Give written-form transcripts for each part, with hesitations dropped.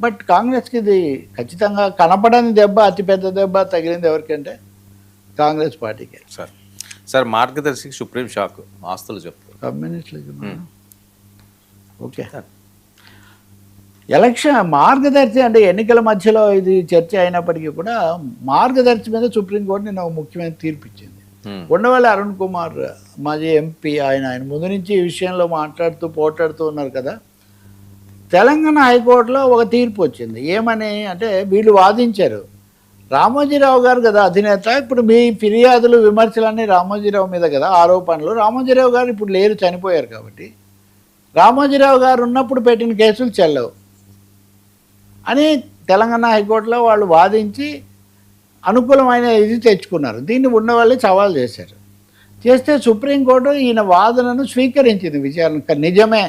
But కాంగ్రెస్కి ఇది ఖచ్చితంగా కనపడని దెబ్బ, అతిపెద్ద దెబ్బ తగిలింది ఎవరికంటే కాంగ్రెస్ పార్టీకి. సార్ సార్ మార్గదర్శికి సుప్రీం షాక్ ఆస్తులు చెప్తారు కమ్యూనిస్టులకి. ఓకే, ఎలక్షన్ మార్గదర్శి అంటే ఎన్నికల మధ్యలో ఇది చర్చ అయినప్పటికీ కూడా మార్గదర్శి మీద సుప్రీంకోర్టు నిన్న ఒక ముఖ్యమైన తీర్పు ఇచ్చింది. ఉండవల్లి అరుణ్ కుమార్ మాజీ ఎంపీ, ఆయన ముందు నుంచి ఈ విషయంలో పోట్లాడుతూ ఉన్నారు కదా. తెలంగాణ హైకోర్టులో ఒక తీర్పు వచ్చింది. ఏమని అంటే వీళ్ళు వాదించారు, రామోజీరావు గారు కదా అధినేత, ఇప్పుడు మీ ఫిర్యాదులు విమర్శలన్నీ రామోజీరావు మీద కదా ఆరోపణలు, రామోజీరావు గారు ఇప్పుడు లేరు, చనిపోయారు, కాబట్టి రామోజీరావు గారు ఉన్నప్పుడు పెట్టిన కేసులు చెల్లవు అని తెలంగాణ హైకోర్టులో వాళ్ళు వాదించి అనుకూలమైన ఇది తెచ్చుకున్నారు. దీన్ని ఉండవల్లి సవాల్ చేస్తే సుప్రీంకోర్టు ఈయన వాదనను స్వీకరించింది. విచారణ నిజమే,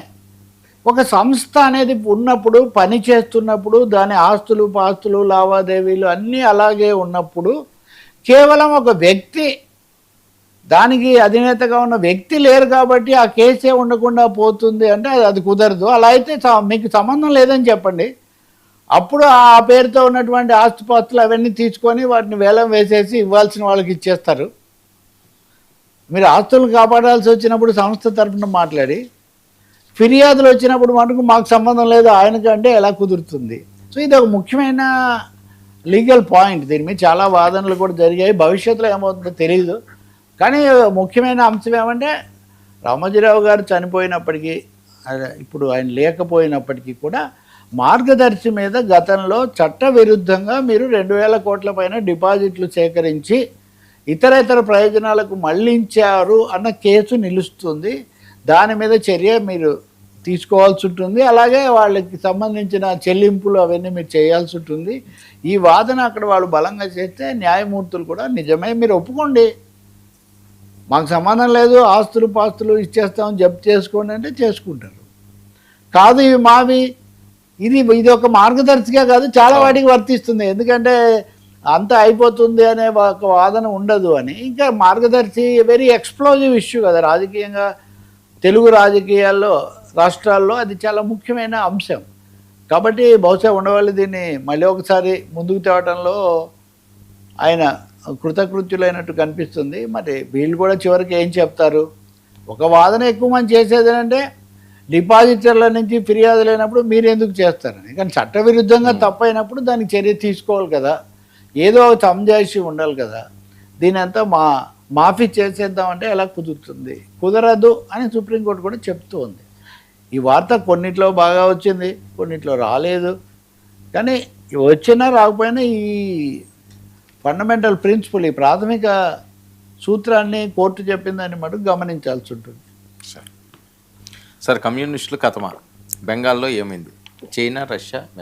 ఒక సంస్థ అనేది ఉన్నప్పుడు, పని చేస్తున్నప్పుడు, దాని ఆస్తులు పాస్తులు లావాదేవీలు అన్నీ అలాగే ఉన్నప్పుడు కేవలం ఒక వ్యక్తి, దానికి అధినేతగా ఉన్న వ్యక్తి లేరు కాబట్టి ఆ కేసే ఉండకుండా పోతుంది అంటే అది కుదరదు. అలా అయితే మీకు సంబంధం లేదని చెప్పండి, అప్పుడు ఆ పేరుతో ఉన్నటువంటి ఆస్తుపాస్తులు అవన్నీ తీసుకొని వాటిని వేలం వేసేసి ఇవ్వాల్సిన వాళ్ళకి ఇచ్చేస్తారు. మీరు ఆస్తులు కాపాడాల్సి వచ్చినప్పుడు సంస్థ తరఫున మాట్లాడి, ఫిర్యాదులు వచ్చినప్పుడు మటుకు మాకు సంబంధం లేదు ఆయనకి అంటే ఎలా కుదురుతుంది? సో ఇది ఒక ముఖ్యమైన లీగల్ పాయింట్. దీని మీద చాలా వాదనలు కూడా జరిగాయి. భవిష్యత్తులో ఏమవుతుందో తెలియదు. కానీ ముఖ్యమైన అంశం ఏమంటే రామోజీరావు గారు చనిపోయినప్పటికీ, ఇప్పుడు ఆయన లేకపోయినప్పటికీ కూడా మార్గదర్శి మీద గతంలో చట్ట విరుద్ధంగా మీరు 2000 కోట్ల పైన డిపాజిట్లు సేకరించి ఇతర ప్రయోజనాలకు మళ్లించారు అన్న కేసు నిలుస్తుంది. దాని మీద చర్య మీరు తీసుకోవాల్సి ఉంటుంది. అలాగే వాళ్ళకి సంబంధించిన చెల్లింపులు అవన్నీ మీరు చేయాల్సి ఉంటుంది. ఈ వాదన అక్కడ వాళ్ళు బలంగా చేస్తే న్యాయమూర్తులు కూడా నిజమే, మీరు ఒప్పుకోండి, మాకు సంబంధం లేదు, ఆస్తులు పాస్తులు ఇచ్చేస్తామని జప్తు చేసుకోండి అంటే చేసుకుంటారు. కాదు ఇవి మావి, ఇది ఒక మార్గదర్శిగా కాదు, చాలా వాటికి వర్తిస్తుంది. ఎందుకంటే అంతా అయిపోతుంది అనే ఒక వాదన ఉండదు అని. ఇంకా మార్గదర్శి వెరీ ఎక్స్ప్లోజివ్ ఇష్యూ కదా రాజకీయంగా, తెలుగు రాష్ట్రాల్లో అది చాలా ముఖ్యమైన అంశం. కాబట్టి బహుశా ఉండవల్లి దీన్ని మళ్ళీ ఒకసారి ముందుకు తేవటంలో ఆయన కృతకృత్యులైనట్టు కనిపిస్తుంది. మరి వీళ్ళు కూడా చివరికి ఏం చెప్తారు? ఒక వాదన ఎక్కువ మంది చేసేది అంటే డిపాజిటర్ల నుంచి ఫిర్యాదు లేనప్పుడు మీరు ఎందుకు చేస్తారని. కానీ చట్టవిరుద్ధంగా తప్పైనప్పుడు దానికి చర్య తీసుకోవాలి కదా, ఏదో సంజాయిషి ఉండాలి కదా. దీని అంతా మాఫీ చేసేద్దామంటే ఎలా కుదురుతుంది? కుదరదు అని సుప్రీంకోర్టు కూడా చెప్తూ ఉంది. ఈ వార్త కొన్నిట్లో బాగా వచ్చింది, కొన్నిట్లో రాలేదు. కానీ వచ్చినా రాకపోయినా ఈ ఫండమెంటల్ ప్రిన్సిపల్, ఈ ప్రాథమిక సూత్రాన్ని కోర్టు చెప్పిందని మటుకు గమనించాల్సి ఉంటుంది. సార్ కమ్యూనిస్టులు కథమా, బెంగాల్లో ఏమైంది? China, Russia